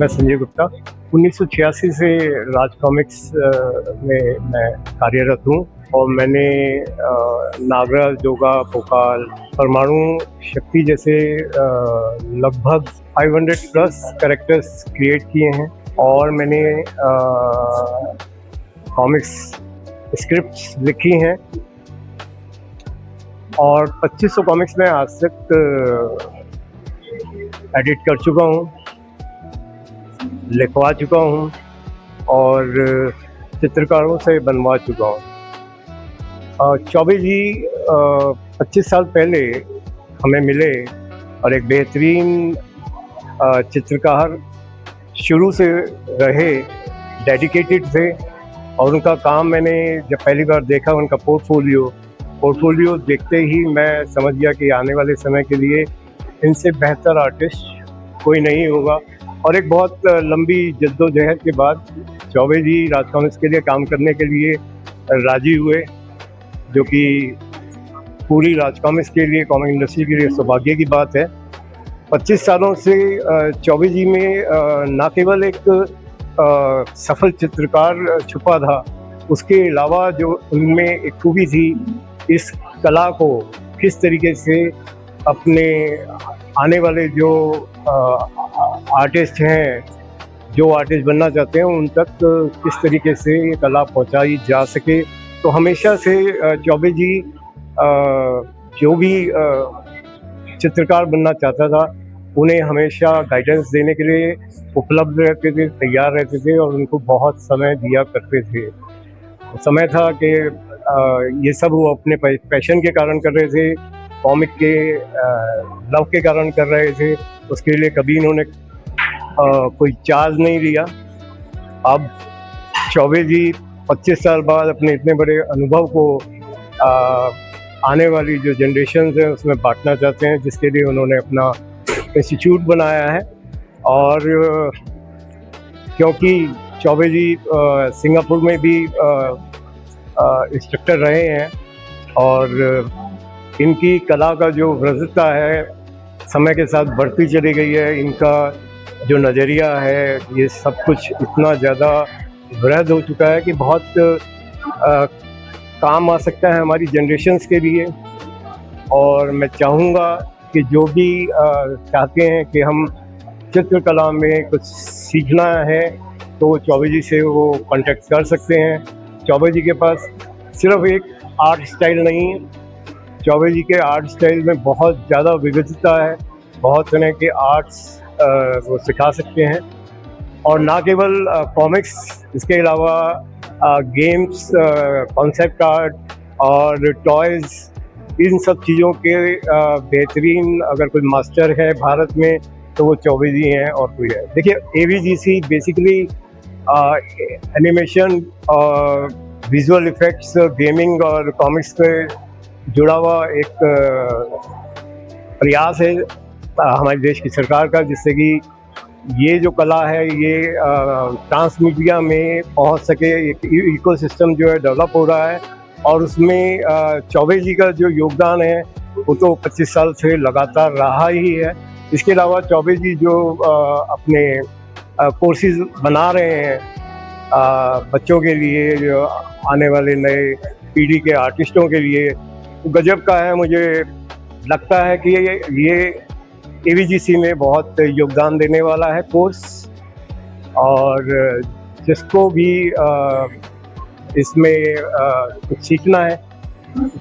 मैं संजय गुप्ता 1986 से राज कॉमिक्स में मैं कार्यरत हूँ और मैंने नागराज, जोगा, भोकाल, परमाणु शक्ति जैसे लगभग 500 प्लस कैरेक्टर्स क्रिएट किए हैं और मैंने कॉमिक्स स्क्रिप्ट्स लिखी हैं और 2500 कॉमिक्स में आज तक एडिट कर चुका हूँ, लिखवा चुका हूँ और चित्रकारों से बनवा चुका हूँ। चौबे जी 25 साल पहले हमें मिले और एक बेहतरीन चित्रकार शुरू से रहे, डेडिकेटेड थे और उनका काम मैंने जब पहली बार देखा, उनका पोर्टफोलियो देखते ही मैं समझ गया कि आने वाले समय के लिए इनसे बेहतर आर्टिस्ट कोई नहीं होगा। और एक बहुत लंबी जद्दोजहद के बाद चौबे जी राज कॉमिक्स के लिए काम करने के लिए राजी हुए, जो कि पूरी राज कॉमिक्स के लिए, कॉमिक इंडस्ट्री के लिए सौभाग्य की बात है। 25 सालों से चौबे जी में न केवल एक सफल चित्रकार छुपा था, उसके अलावा जो उनमें एक खूबी थी, इस कला को किस तरीके से अपने आने वाले जो आर्टिस्ट हैं, जो आर्टिस्ट बनना चाहते हैं, उन तक किस तरीके से ये कला पहुंचाई जा सके। तो हमेशा से चौबे जी जो भी चित्रकार बनना चाहता था, उन्हें हमेशा गाइडेंस देने के लिए उपलब्ध रहते थे, तैयार रहते थे और उनको बहुत समय दिया करते थे। समय था कि ये सब वो अपने पैशन के कारण कर रहे थे, कॉमिक के लव के कारण कर रहे थे, उसके लिए कभी इन्होंने कोई चार्ज नहीं लिया। अब चौबे जी 25 साल बाद अपने इतने बड़े अनुभव को आने वाली जो जनरेशन है उसमें बांटना चाहते हैं, जिसके लिए उन्होंने अपना इंस्टीट्यूट बनाया है। और क्योंकि चौबे जी सिंगापुर में भी इंस्ट्रक्टर रहे हैं और इनकी कला का जो विविधता है समय के साथ बढ़ती चली गई है, इनका जो नज़रिया है, ये सब कुछ इतना ज़्यादा वृहद हो चुका है कि बहुत काम आ सकता है हमारी जनरेशन्स के लिए। और मैं चाहूँगा कि जो भी चाहते हैं कि हम चित्रकला में कुछ सीखना है तो चौबे जी से वो कांटेक्ट कर सकते हैं। चौबे जी के पास सिर्फ एक आर्ट स्टाइल नहीं है, चौबे जी के आर्ट स्टाइल में बहुत ज़्यादा विविधता है, बहुत तरह के आर्ट्स वो सिखा सकते हैं। और ना केवल कॉमिक्स, इसके अलावा गेम्स, कॉन्सेप्ट आर्ट और टॉयज़, इन सब चीज़ों के बेहतरीन अगर कोई मास्टर है भारत में तो वो चौबे जी हैं और कोई है। देखिए, AVGC बेसिकली एनिमेशन और विजुअल इफ़ेक्ट्स, गेमिंग और कॉमिक्स पे जुड़ा हुआ एक प्रयास है हमारे देश की सरकार का, जिससे कि ये जो कला है ये ट्रांसमीडिया में पहुंच सके। एक इकोसिस्टम जो है डेवलप हो रहा है और उसमें चौबे जी का जो योगदान है वो तो 25 साल से लगातार रहा ही है। इसके अलावा चौबे जी जो अपने कोर्सेज बना रहे हैं बच्चों के लिए, जो आने वाले नए पीढ़ी के आर्टिस्टों के लिए, गजब का है। मुझे लगता है कि ये AVGC में बहुत योगदान देने वाला है कोर्स, और जिसको भी इसमें कुछ सीखना है,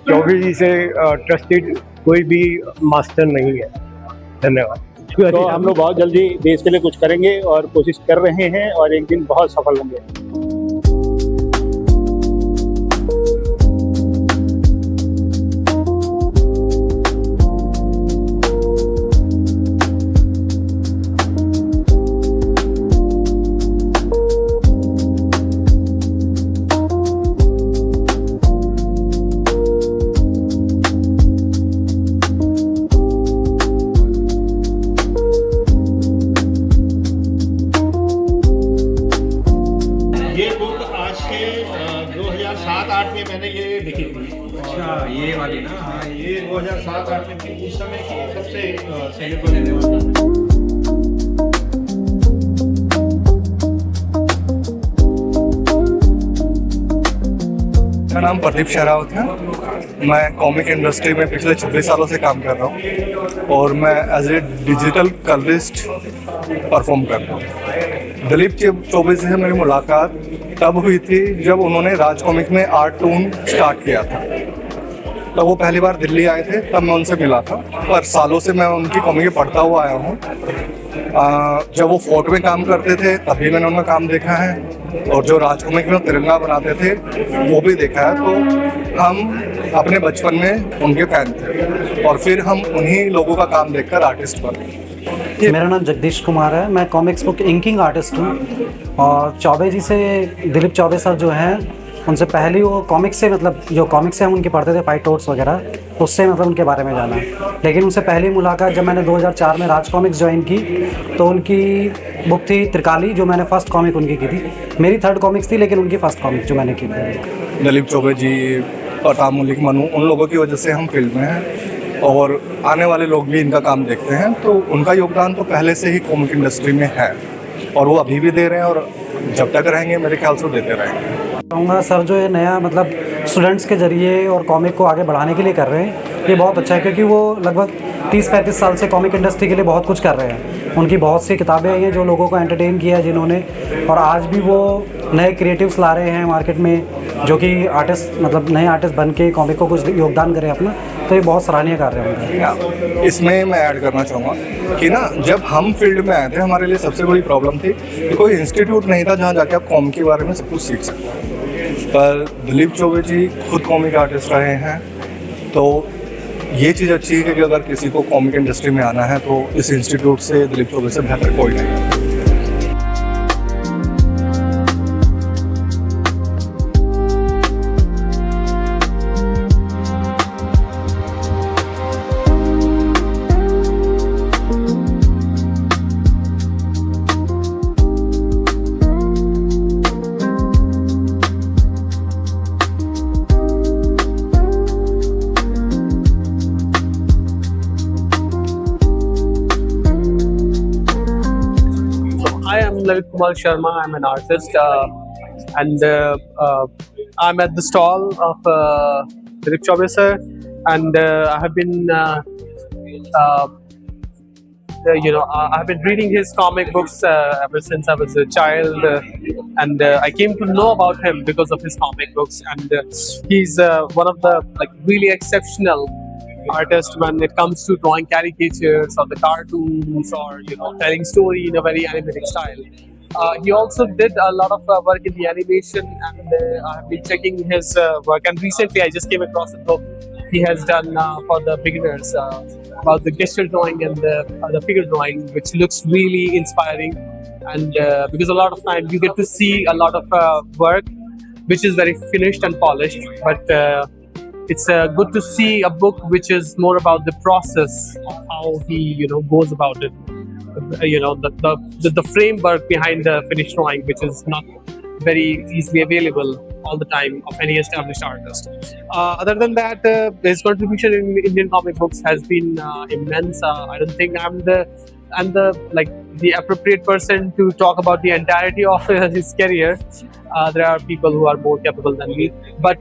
चौबे जी से ट्रस्टेड कोई भी मास्टर नहीं है। धन्यवाद। तो हम लोग बहुत जल्दी देश के लिए कुछ करेंगे और कोशिश कर रहे हैं और एक दिन बहुत सफल होंगे। ये बुक आज से 2007-8 में मैंने ये लिखी थी। अच्छा, ये वाली ना? हाँ, ये 2007-8 में थी, उस समय की सबसे सेलिब्रेट होने वाला। नाम प्रदीप शेरावत है। मैं कॉमिक इंडस्ट्री में पिछले 26 सालों से काम कर रहा हूँ और मैं as a digital colourist perform कर रहा हूँ। दिलीप चौबे से मेरी मुलाकात तब हुई थी जब उन्होंने राज कॉमिक में आर्ट टून स्टार्ट किया था। तब वो पहली बार दिल्ली आए थे, तब मैं उनसे मिला था, पर सालों से मैं उनकी कॉमिक पढ़ता हुआ आया हूँ। जब वो फोर्ट में काम करते थे तभी मैंने उनका काम देखा है और जो राज कॉमिक में तिरंगा बनाते थे वो भी देखा है। तो हम अपने बचपन में उनके फैन थे और फिर हम उन्हीं लोगों का काम देखकर आर्टिस्ट बने। मेरा नाम जगदीश कुमार है। मैं कॉमिक्स बुक इंकिंग आर्टिस्ट हूँ और चौबे जी से, दिलीप चौबे सर जो हैं उनसे पहले वो कॉमिक्स से, मतलब जो कॉमिक्स से हम उनके पढ़ते थे फाइट टोर्स वगैरह, उससे मतलब उनके बारे में जाना। लेकिन उनसे पहली मुलाकात जब मैंने 2004 में राज कॉमिक्स ज्वाइन की तो उनकी बुक थी त्रिकाली, जो मैंने फर्स्ट कॉमिक उनकी की थी। मेरी थर्ड कॉमिक्स थी लेकिन उनकी फर्स्ट कॉमिक जो मैंने की थी। दिलीप चौबे जी, प्रताप मलिक, मनु, उन लोगों की वजह से हम फील्ड में हैं और आने वाले लोग भी इनका काम देखते हैं। तो उनका योगदान तो पहले से ही कॉमिक इंडस्ट्री में है और वो अभी भी दे रहे हैं और जब तक रहेंगे मेरे ख्याल से देते रहेंगे। कहूँगा सर जो ये नया मतलब स्टूडेंट्स के ज़रिए और कॉमिक को आगे बढ़ाने के लिए कर रहे हैं, ये बहुत अच्छा है क्योंकि वो लगभग 30-35 साल से कॉमिक इंडस्ट्री के लिए बहुत कुछ कर रहे हैं। उनकी बहुत सी किताबें आई हैं जो लोगों को एंटरटेन किया है जिन्होंने, और आज भी वो नए क्रिएटिव्स ला रहे हैं मार्केट में जो कि आर्टिस्ट, मतलब नए आर्टिस्ट बन के कॉमिक को कुछ योगदान करें अपना। तो ये बहुत सराहनीय कार्य है उनका। इसमें मैं ऐड करना चाहूँगा कि ना, जब हम फील्ड में आए थे हमारे लिए सबसे बड़ी प्रॉब्लम थी कि कोई इंस्टीट्यूट नहीं था जहाँ जाके आप कॉमिक के बारे में सब कुछ सीख सकते। पर दिलीप चौबे जी खुद कॉमिक आर्टिस्ट रहे हैं, तो ये चीज़ अच्छी है कि अगर किसी को कॉमिक इंडस्ट्री में आना है तो इस इंस्टीट्यूट से दिलीप चौबे से बेहतर कोई नहीं है। Hi, I'm Lalit Kumar Sharma. I'm an artist, and I'm at the stall of Dilip Chaubey sir, and I have been, I've been reading his comic books ever since I was a child, and I came to know about him because of his comic books, and he's one of the really exceptional artist when it comes to drawing caricatures or the cartoons or telling story in a very animated style. He also did a lot of work in the animation, and I have been checking his work. And recently, I just came across a book he has done for the beginners about the gesture drawing and the figure drawing, which looks really inspiring. And because a lot of time you get to see a lot of work which is very finished and polished, but it's good to see a book which is more about the process of how he goes about it. The framework behind the finished drawing, which is not very easily available all the time of any established artist. Other than that, his contribution in Indian comic books has been immense. I don't think I'm the appropriate person to talk about the entirety of his career. There are people who are more capable than me, but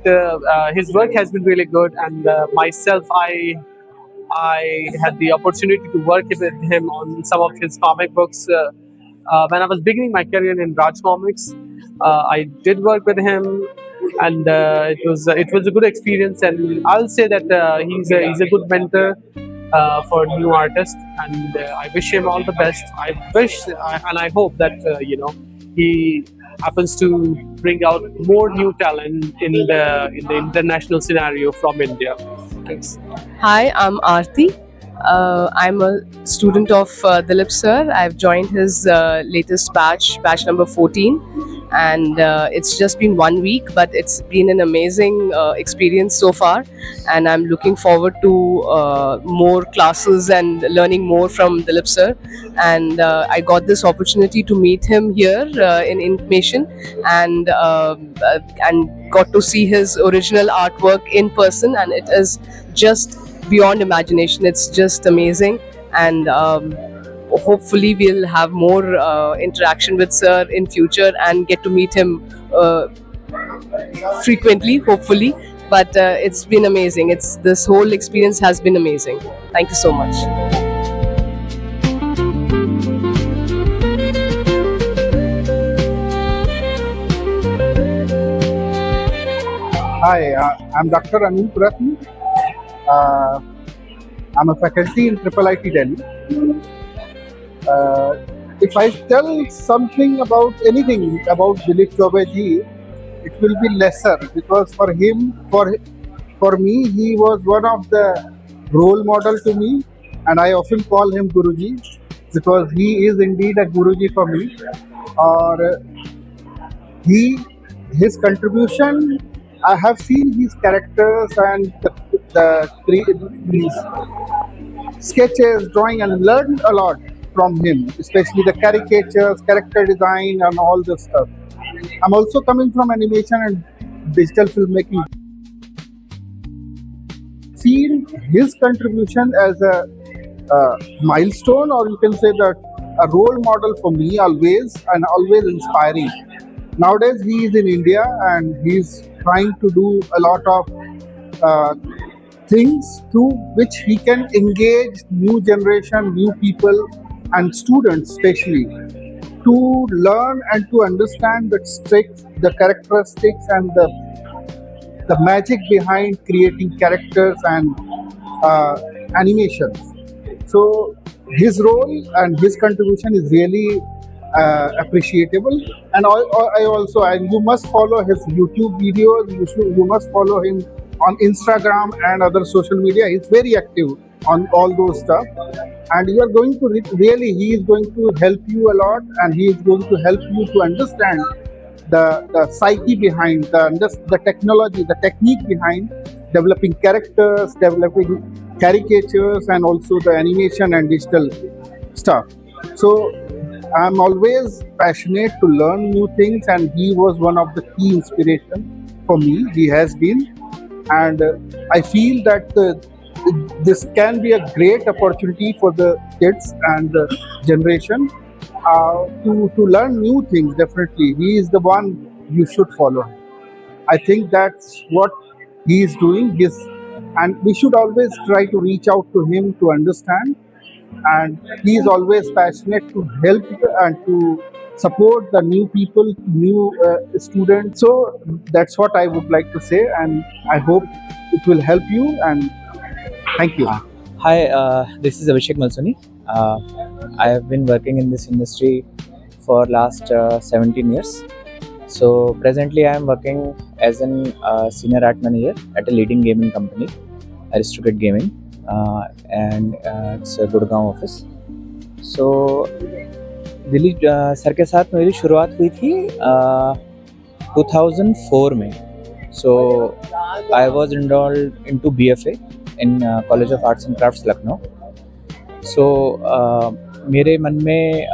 his work has been really good. And myself, I had the opportunity to work with him on some of his comic books when I was beginning my career in Raj Comics. I did work with him, and it was a good experience. And I'll say that he's a good mentor for new artists, and I wish him all the best. I wish and I hope that he happens to bring out more new talent in the international scenario from India. Thanks. Hi, I'm Aarti. I'm a student of Dilip sir. I've joined his latest batch number 14, and it's just been 1 week, but it's been an amazing experience so far, and I'm looking forward to more classes and learning more from Dilip sir. And I got this opportunity to meet him here in Inkmation, and got to see his original artwork in person, and it is just beyond imagination. It's just amazing, and hopefully we'll have more interaction with sir in future and get to meet him frequently, hopefully. But it's been amazing. This whole experience has been amazing. Thank you so much. Hi, I'm Dr. Anil Puratni. I'm a faculty in IIIT Delhi. If I tell something about anything about Dilip Chaubey ji, it will be lesser because for him, for me, he was one of the role model to me, and I often call him Guruji because he is indeed a Guruji for me. Or his contribution, I have seen his characters and these sketches, drawing, and learned a lot from him, especially the caricatures, character design, and all this stuff. I'm also coming from animation and digital filmmaking. Seen his contribution as a milestone, or you can say that a role model for me always, and always inspiring. Nowadays, he is in India and he's trying to do a lot of things through which he can engage new generation, new people, and students especially to learn and to understand the characteristics and the magic behind creating characters and animations. So his role and his contribution is really appreciable. And you must follow his YouTube videos. You must follow him on Instagram and other social media. He's very active on all those stuff, and you are going to he is going to help you a lot, and he is going to help you to understand the psyche behind the technology, the technique behind developing characters, developing caricatures, and also the animation and digital stuff. So I'm always passionate to learn new things, and he was one of the key inspiration for me. He has been, and I feel that this can be a great opportunity for the kids and the generation to learn new things. Definitely, he is the one you should follow. I think that's what he is doing. And we should always try to reach out to him to understand. And he is always passionate to help and to support the new people, new students. So that's what I would like to say, and I hope it will help you. And thank you. Hi, this is Abhishek Malsuni. I have been working in this industry for last 17 years. So presently I am working as an senior art manager at a leading gaming company, Aristocrat Gaming, and it's a Gurgaon office. So Dilip sir के साथ मेरी शुरुआत हुई थी 2004 में. So I was enrolled into BFA in College of Arts and Crafts Lucknow. So मेरे मन में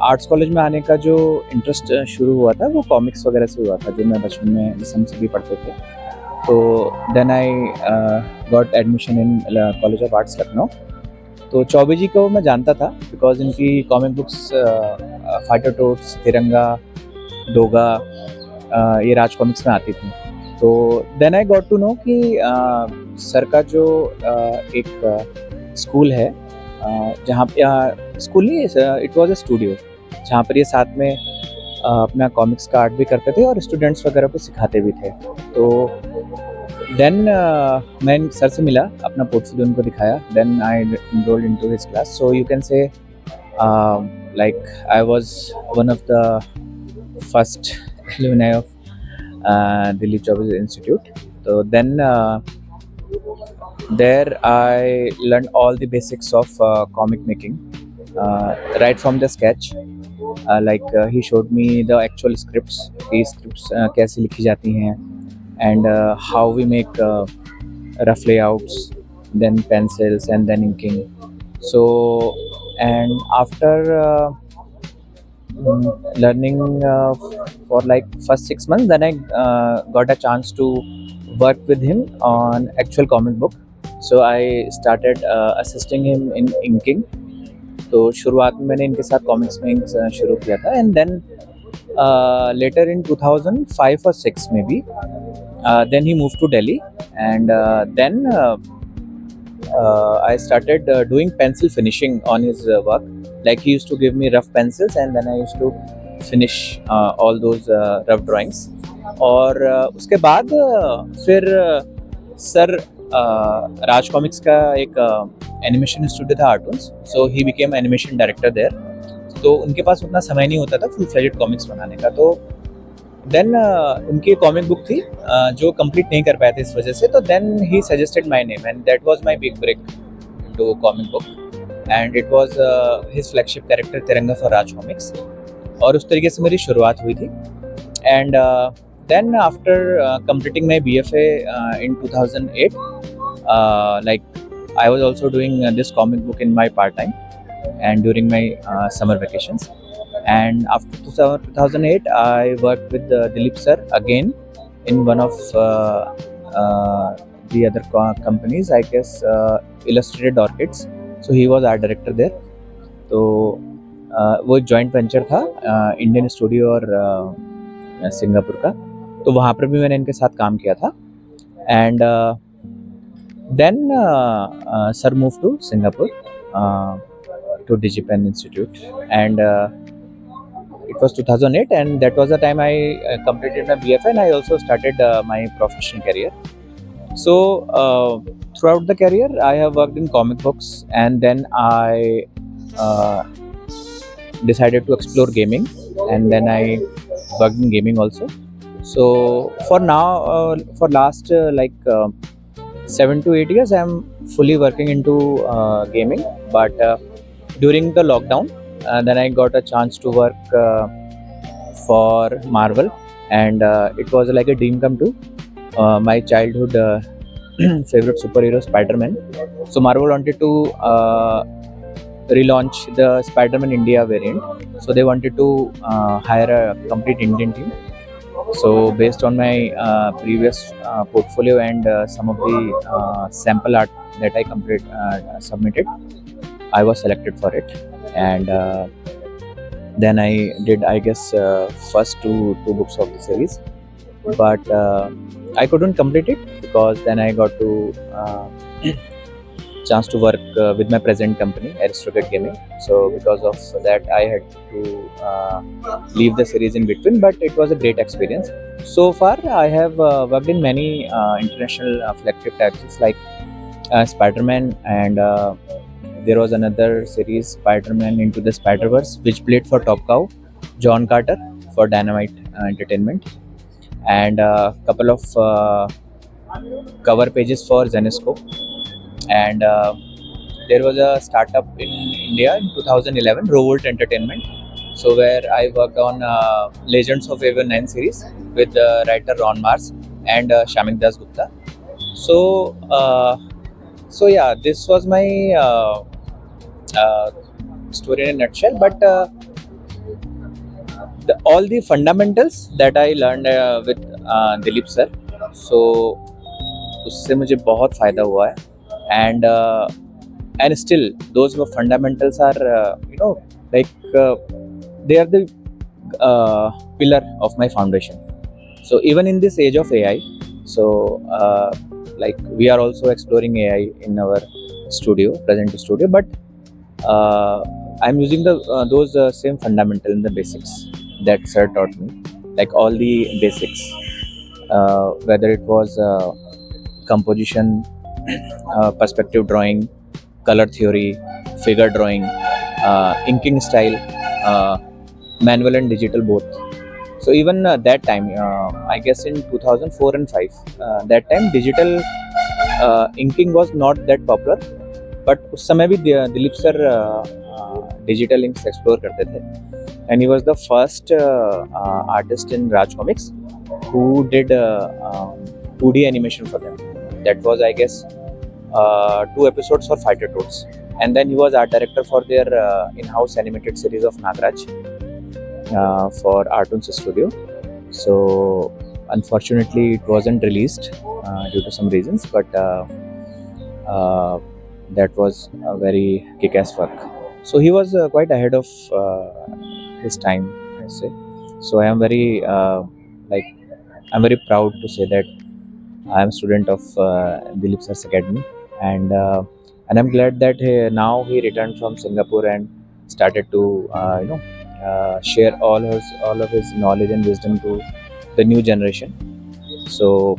आर्ट्स कॉलेज में आने का जो इंटरेस्ट शुरू हुआ था वो कॉमिक्स वगैरह से हुआ था, जो मैं बचपन में जिस हम सभी पढ़ते थे. तो then I got admission in college of arts Lucknow. तो चौबे जी को मैं जानता था बिकॉज इनकी कॉमिक बुक्स फाइटर टोट्स, तिरंगा, डोगा ये राज कॉमिक्स में आती थी. तो then I got to know कि सर का जो एक स्कूल है, जहाँ पे स्कूल नहीं, इट वाज अ स्टूडियो, जहाँ पर ये साथ में अपना कॉमिक्स का आर्ट भी करते थे और स्टूडेंट्स वगैरह को सिखाते भी थे. तो देन मैं सर से मिला, अपना पोर्टफोलियो उनको दिखाया, then I enrolled into his class. So you can say like I was one of the first alumni of Dilip Chaubey institute. तो then there I learned all the basics of comic making, right from the sketch. He showed me the actual scripts, कैसे लिखी जाती हैं, and how we make rough layouts, then pencils, and then inking. So and after learning for like first 6 months, then I got a chance to work with him on actual comic book. So I started assisting him in inking. तो शुरुआत में मैंने इनके साथ comics में ink शुरू किया था, and then later in 2005 or 6 maybe. Then he moved to Delhi, and then I started doing pencil finishing on his work. Like he used to give me rough pencils, and then I used to finish all those rough drawings. और उसके बाद फिर sir राज comics का एक animation studio था Artoons, so he became animation director there. तो उनके पास उतना समय नहीं होता था फुल फ्लेजेड कॉमिक्स बनाने का. तो देन उनकी कॉमिक बुक थी जो कंप्लीट नहीं कर पाए थे इस वजह से. तो then he suggested my name, and that was my big break into comic book, and it was his flagship character Tiranga for Raj comics. और उस तरीके से मेरी शुरुआत हुई थी. And then after completing my BFA in 2008, like I was also doing this comic book in my part time and during my summer vacations. And after 2008 I worked with Dilip sir again in one of the other companies, I guess Illustrated Orchids. So he was art director there. तो वो joint venture था Indian studio और Singapore का. तो वहाँ पर भी मैंने इनके साथ काम किया था. And then sir move to Singapore to DigiPen institute, and it was 2008, and that was the time I completed my BFA, and I also started my professional career. So throughout the career I have worked in comic books, and then I decided to explore gaming, and then I worked in gaming also. So for now, for last 7 to 8 years, I am fully working into gaming. But during the lockdown, then I got a chance to work for Marvel, and it was like a dream come true. My childhood favorite superhero, Spider-Man. So Marvel wanted to relaunch the Spider-Man India variant. So they wanted to hire a complete Indian team. So based on my previous portfolio and some of the sample art that I submitted, I was selected for it. And then I did, I guess, first two books of the series. But I couldn't complete it because then I got to chance to work with my present company, Aristocrat Gaming. So because of that, I had to leave the series in between, but it was a great experience. So far, I have worked in many international flagship titles like Spider-Man, and there was another series, Spider-Man Into the Spider-Verse, which played for Top Cow, John Carter for Dynamite Entertainment, and a couple of cover pages for Zenescope. And there was a startup in India in 2011, Revolt Entertainment. So where I worked on Legends of Aven 9 series with writer Ron Mars and Shamik Das Gupta. So yeah, this was my story in a nutshell. But all the fundamentals that I learned with Dilip sir, so उससे मुझे बहुत फ़ायदा हुआ है. And still those fundamentals are like they are the pillar of my foundation. So even in this age of AI, so like we are also exploring AI in our present studio, but I'm using those same fundamental in the basics that sir taught me, like all the basics, whether it was composition, perspective drawing, color theory, figure drawing, inking style, manual and digital both. So even that time, I guess in 2004 and 5, that time digital inking was not that popular, but उस समय भी Dilip sir digital inks explore करते थे, and he was the first artist in Raj Comics who did 2D animation for them. That was, I guess, 2 episodes for Fighter Toads. And then he was art director for their in-house animated series of Nagraj for Artoons Studio. So unfortunately it wasn't released due to some reasons, but that was a very kick-ass work. So he was quite ahead of his time, I say. So I am very like I'm very proud to say that I am a student of Dilip Sir's Academy, and I'm glad that now he returned from Singapore and started to share all of his knowledge and wisdom to the new generation. So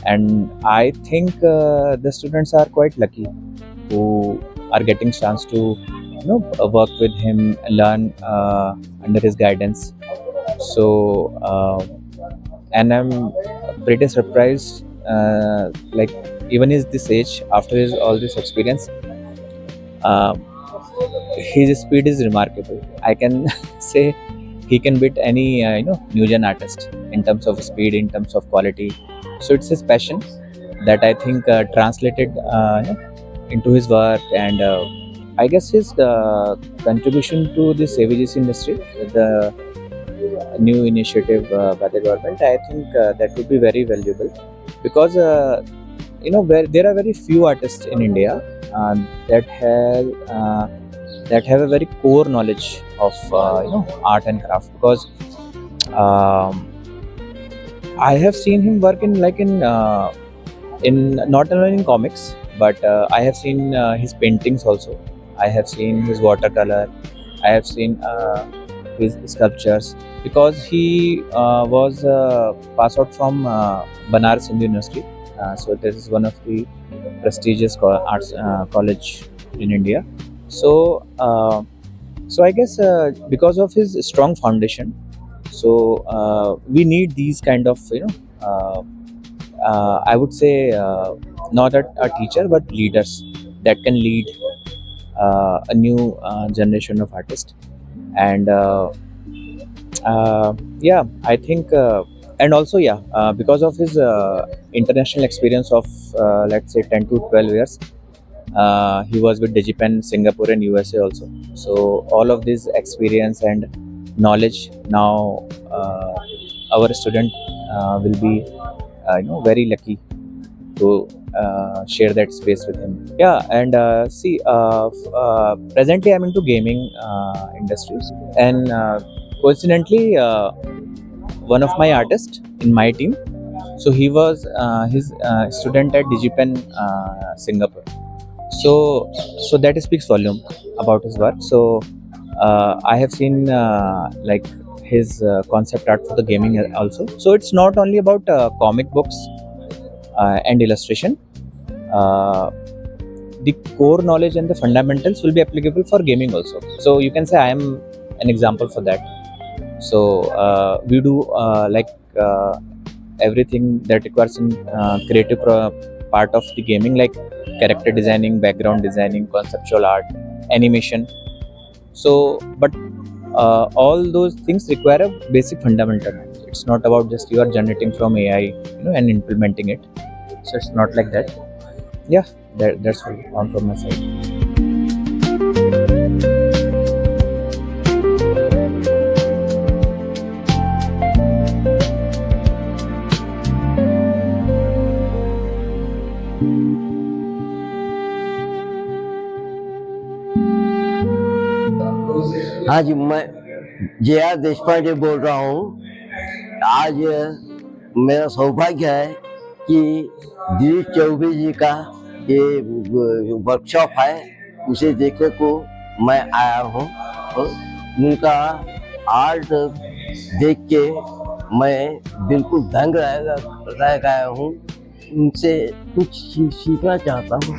and I think the students are quite lucky who are getting chance to work with him, learn under his guidance. So and I'm pretty surprised, like even his this age, after his all this experience, uh, his speed is remarkable. I can say he can beat any new gen artist in terms of speed, in terms of quality. So it's his passion that I think translated into his work, and I guess his contribution to the AVGC industry, the new initiative by the government, I think that would be very valuable, because where there are very few artists in India that have a very core knowledge of art and craft. Because um, I have seen him work in not only in comics, but I have seen his paintings also. I have seen his watercolor. I have seen his sculptures, because he was passed out from Banaras Hindu University. So this is one of the prestigious arts college in India. So so I guess because of his strong foundation, so we need these kind of I would say not a teacher but leaders that can lead a new generation of artists. And yeah, I think and also because of his international experience of let's say 10 to 12 years, he was with Digipen Singapore and USA also. So all of this experience and knowledge, now our student will be very lucky to share that space with him. Yeah, and see, presently I'm into gaming industries, and coincidentally, one of my artists in my team, so he was his student at Digipen Singapore. So that speaks volume about his work. So I have seen like his concept art for the gaming also. So it's not only about comic books and illustration. The core knowledge and the fundamentals will be applicable for gaming also. So you can say I am an example for that. So we do everything that requires in creative part of the gaming, like character designing, background designing, conceptual art, animation. So but all those things require a basic fundamental. It's not about just you are generating from AI and implementing it. So it's not like that. Yeah, that's all from my side. हाँ जी, मैं JR. Deshpande बोल रहा हूँ। आज मेरा सौभाग्य है कि दिलीप चौबे जी का ये वर्कशॉप है, उसे देखने को मैं आया हूँ। उनका आर्ट देख के मैं बिल्कुल दंग रह गया हूँ। उनसे कुछ सीखना चाहता हूँ।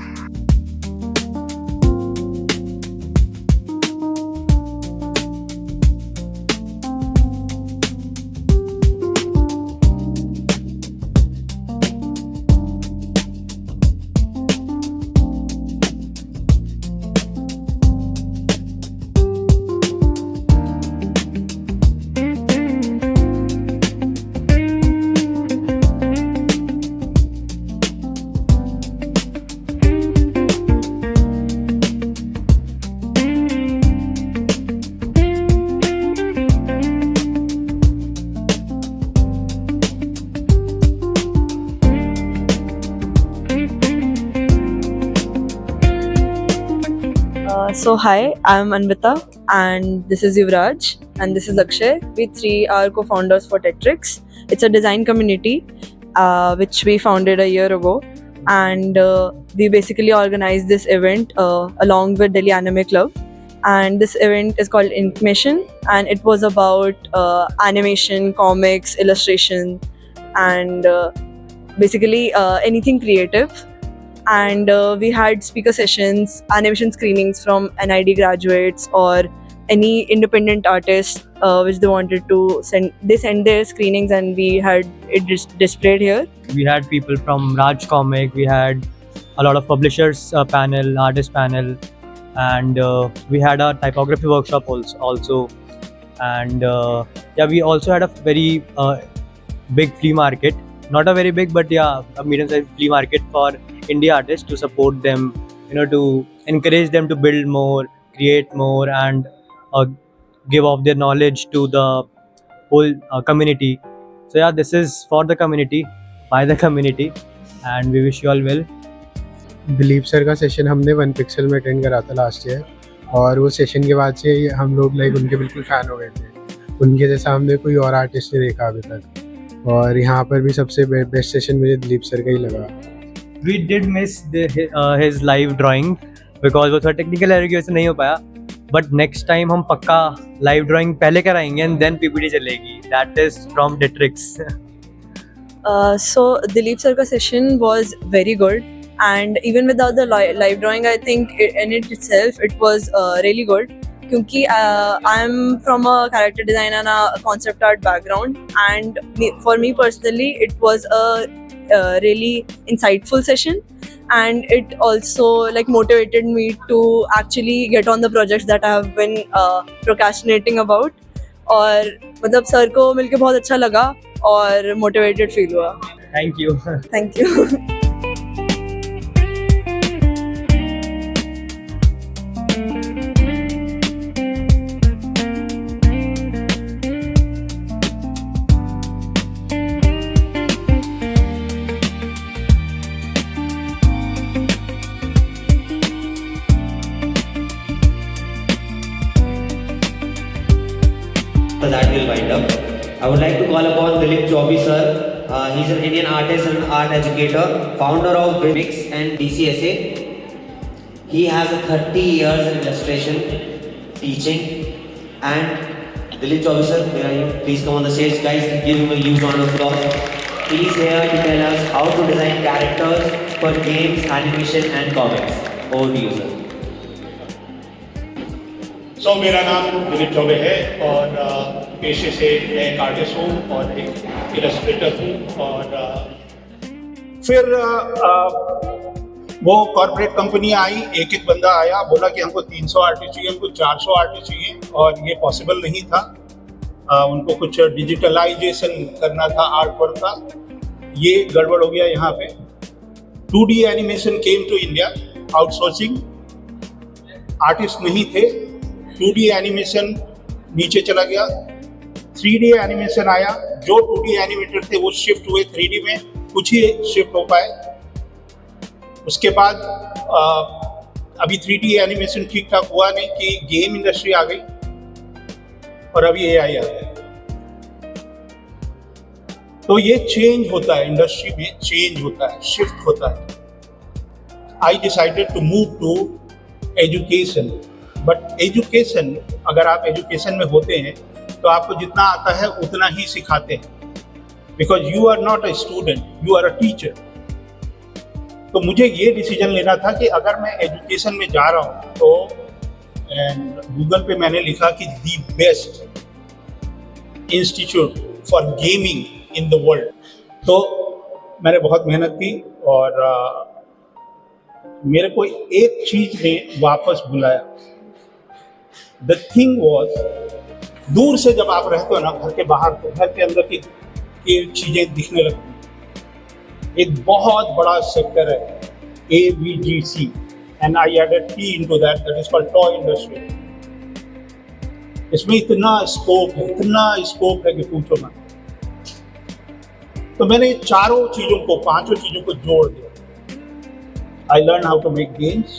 So hi, I'm Anvita and this is Yuvraj, and this is Lakshay. We three are co-founders for Tetrix. It's a design community which we founded a year ago, and we basically organized this event along with Delhi Anime Club. And this event is called Inkmission, and it was about animation, comics, illustration, and basically anything creative. And we had speaker sessions, animation screenings from NID graduates or any independent artists which they wanted to send. They sent their screenings and we had it displayed here. We had people from Raj Comic, we had a lot of publishers panel, artist panel, and we had a typography workshop also. And yeah, we also had a very big flea market. Not a very big, but yeah, a medium-sized flea market for indie artists to support them, to encourage them to build more, create more, and give off their knowledge to the whole community. So yeah, this is for the community, by the community, and we wish you all well. Dilip sir का session हमने 1 pixel में attend करा था last year, और वो session के बाद से हम लोग उनके बिल्कुल फ़ैन हो गए थे। उनके जैसा हमने कोई और आर्टिस्ट नहीं देखा अभी तक, और यहाँ पर भी सबसे बेस्ट सेशन मुझे दिलीप सर का ही लगा। We did miss his live drawing because वो थोड़ा टेक्निकल एरर की वजह से नहीं हो पाया, बट नेक्स्ट टाइम हम पक्का लाइव ड्राइंग पहले कराएंगे एंड देन पीपीटी चलेगी। That is from Tetrix. So Dileep sir ka session was very good, and even without the live drawing, I think in it itself it was really good. Because I'm from a character design and a concept art background, and for me personally, it was a really insightful session, and it also motivated me to actually get on the projects that I have been procrastinating about. और मतलब sir को मिलके बहुत अच्छा लगा और motivated feel हुआ। Thank you. Thank you. So that will wind up. I would like to call upon Dilip Chaubey sir. He's an Indian artist and art educator, founder of Wimix and DCSA. He has 30 years in illustration, teaching, and Dilip Chaubey sir, may I please come on the stage, guys? Give him a huge round of applause. He is here to tell us how to design characters for games, animation, and comics. Over to you, sir. मेरा नाम दिलीप चौबे है और पेशे से मैं एक artist हूँ और एक इलस्ट्रेटर हूँ। और फिर वो कॉर्पोरेट कंपनी आई, एक बंदा आया, बोला कि हमको 300 आर्टिस्ट चाहिए, हमको 400 आर्टिस्ट चाहिए, और ये पॉसिबल नहीं था। उनको कुछ डिजिटलाइजेशन करना था आर्ट वर्क का, ये गड़बड़ हो गया यहाँ पे। 2D animation came to India, outsourcing, artist नहीं थे, 2D एनिमेशन नीचे चला गया, 3D एनिमेशन आया, जो 2D एनिमेटर थे वो शिफ्ट हुए 3D में, कुछ ही शिफ्ट हो पाए। उसके बाद अभी 3D एनिमेशन ठीक ठाक हुआ नहीं कि गेम इंडस्ट्री आ गई और अभी AI आ गया। तो ये चेंज होता है, इंडस्ट्री में चेंज होता है, शिफ्ट होता है। I decided to move to education. But education, अगर आप एजुकेशन में होते हैं तो आपको जितना आता है उतना ही सिखाते हैं, because you are not a student, you are a teacher. तो मुझे ये डिसीजन लेना था कि अगर मैं एजुकेशन में जा रहा हूँ तो गूगल पे मैंने लिखा कि the best institute for gaming in the world. तो मैंने बहुत मेहनत की और मेरे को एक चीज़ ने वापस बुलाया। The thing was, दूर से जब आप रहते हो ना, घर के बाहर, तो घर के अंदर की चीज़ें दिखने लगती। एक बहुत बड़ा सेक्टर है AVGC, and I added T into that is called toy industry. इसमें इतना स्कोप है कि पूछो मत। तो मैंने चारों चीज़ों को, पांचों चीज़ों को जोड़ दिया। I learned how to make games,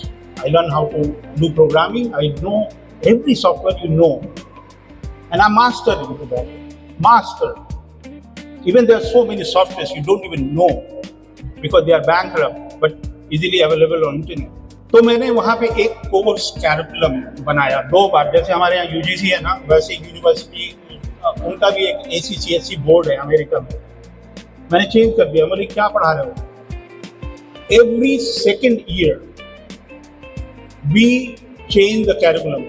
I learned how to do programming, I know every software you know, and I'm master into that. Master. Even there are so many softwares you don't even know because they are bankrupt, but easily available on internet. तो मैंने वहाँ पे एक course curriculum बनाया 2 बार। जैसे हमारे यहाँ UGC है ना, वैसे यूनिवर्सिटी उनका भी एक ACCSE बोर्ड है अमेरिका में। मैंने चेंज कर दिया। बोले क्या पढ़ा रहे हो? Every second year we change the curriculum.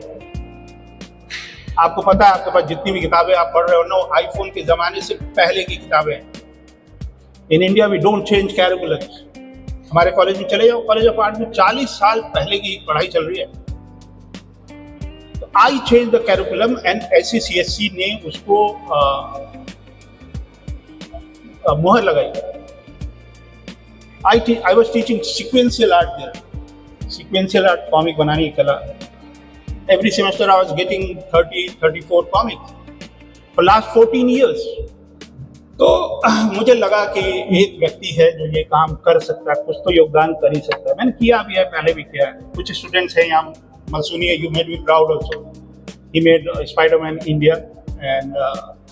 आपको पता है, आपके पास जितनी भी किताबें आप पढ़ रहे हो ना, आईफोन के ज़माने से पहले की किताबें हैं। In India we don't change curriculum. हमारे कॉलेज में चले जाओ, कॉलेज ऑफ आर्ट में 40 साल पहले की पढ़ाई चल रही है। तो I change the curriculum and ACCSE ने उसको मुहर लगाई। I was teaching sequential art there. Sequential art, comic बनाने की कला। Every semester I was getting 30-34 comics for last 14 years. तो मुझे लगा कि एक व्यक्ति है जो ये काम कर सकता है, कुछ तो योगदान कर ही सकता है। मैंने किया भी है, पहले भी किया है। कुछ स्टूडेंट्स हैं यहाँ, मलसूनी है, you made me proud also. He made Spiderman India and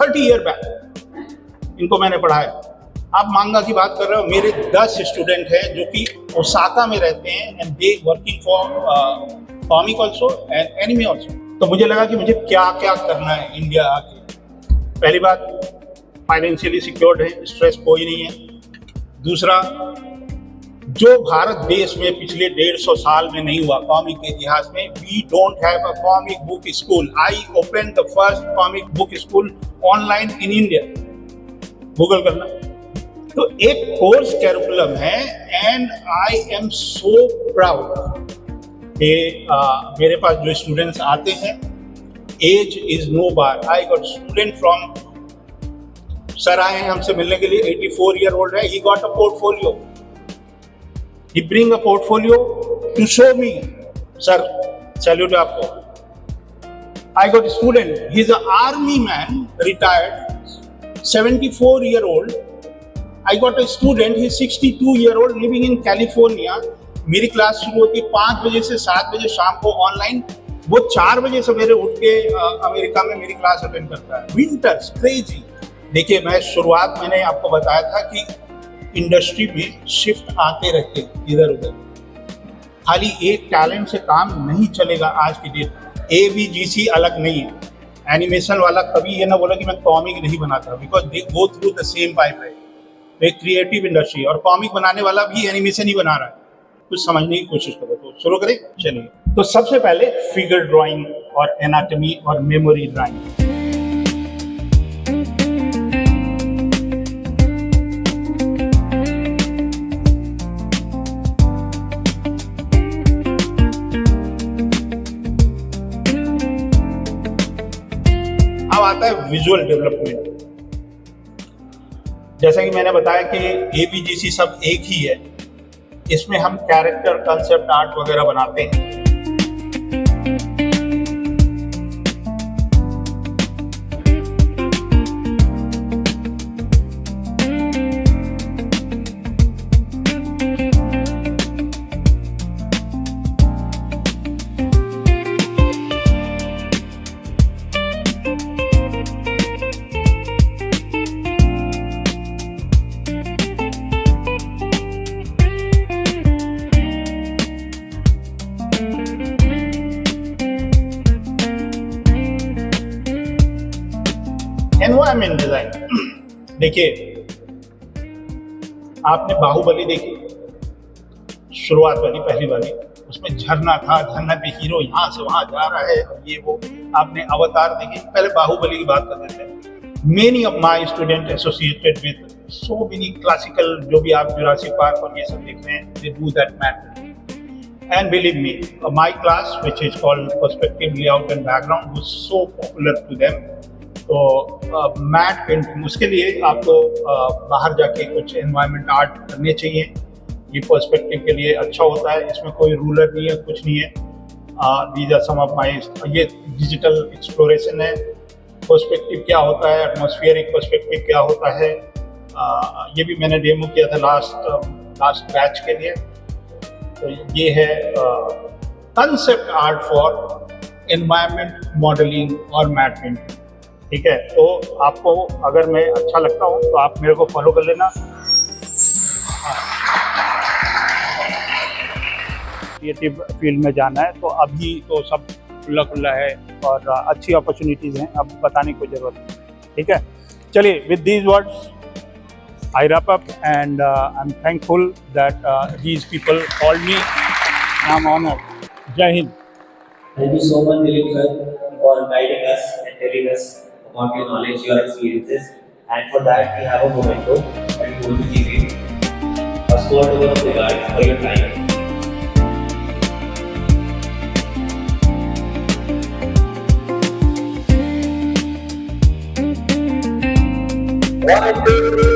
30 year back इनको मैंने पढ़ाया। आप मांगा की बात कर रहे हो, मेरे 10 स्टूडेंट हैं जो कि ओसाका में रहते हैं and they working for comic also and anime also. तो मुझे लगा कि मुझे क्या क्या करना है इंडिया आके। पहली बात, फाइनेंशियली सिक्योर्ड है, स्ट्रेस कोई नहीं है। दूसरा, जो भारत देश में पिछले 150 साल में नहीं हुआ कॉमिक के इतिहास में, we don't have a comic book school. I open the first comic book school online in India. Google करना। तो एक कोर्स कैरिकुलम है and I am so proud कि मेरे पास जो स्टूडेंट्स आते हैं, age is no bar. I got student from, sir आए हैं हमसे मिलने के लिए, 84 ईयर ओल्ड है। He got a portfolio, he bring a portfolio to show me. Sir salute आपको। I got student, he is a army man, retired, 74 year old. I got a student, he's 62 year old, living in California. मेरी class शुरू होती 5 बजे से 7 बजे शाम को online. वो 4 बजे सवेरे उठ के अमेरिका में मेरी क्लास अटेंड करता है। Winters crazy. देखिए, मैं शुरुआत मैंने आपको बताया था कि इंडस्ट्री में शिफ्ट आते रहते इधर उधर। खाली एक टैलेंट से काम नहीं चलेगा आज की डेट। ABGC अलग नहीं है। एनिमेशन वाला कभी ये ना बोला कि मैं कॉमिक नहीं बनाता, because they go through the same pipeline. एक क्रिएटिव इंडस्ट्री, और कॉमिक बनाने वाला भी एनिमेशन ही बना रहा है। कुछ समझने की कोशिश करो। तो शुरू करें, चलिए। तो सबसे पहले फिगर ड्राइंग और एनाटॉमी और मेमोरी ड्राइंग। अब आता है विजुअल डेवलपमेंट। जैसा कि मैंने बताया कि ABGC सब एक ही है। इसमें हम कैरेक्टर, कंसेप्ट आर्ट वगैरह बनाते हैं। Environment design. देखिए, आपने बाहुबली देखी, शुरुआत वाली, पहली वाली, उसमें झरना था, झरना पे हीरो यहाँ से वहां जा रहा है, ये वो। आपने अवतार देखी। पहले बाहुबली की बात करते थे। Many of my student associated with so many classical, जो भी आप जुरासिक पार्क और ये सब देख रहे हैं, they do that math. And believe me, my class which is called perspective layout and background was so popular to them. तो मैट पेंटिंग, उसके लिए आपको बाहर जाके कुछ एनवायरनमेंट आर्ट करने चाहिए। ये पर्सपेक्टिव के लिए अच्छा होता है। इसमें कोई रूलर नहीं है, कुछ नहीं है। These are some of my, ये डिजिटल एक्सप्लोरेशन है। पर्सपेक्टिव क्या होता है, एटमॉस्फेरिक पर्सपेक्टिव क्या होता है, ये भी मैंने डेमो किया था लास्ट बैच के लिए। तो ये है concept art for environment modelling और मैट पेंटिंग। ठीक है, तो आपको अगर मैं अच्छा लगता हूँ तो आप मेरे को फॉलो कर लेना। क्रिएटिव फील्ड में जाना है तो अभी तो सब खुला खुला है और अच्छी अपॉर्चुनिटीज़ हैं, अब बताने की ज़रूरत नहीं। ठीक है, चलिए, with these words I wrap up, and I'm thankful that these people called me. I'm honored. Jai Hind. Thank you so much, Dilip sir, for guiding us and telling us about your knowledge, your experiences. And for that, we have a memento that we want to give you. A sword of regard for your time. One, two, three.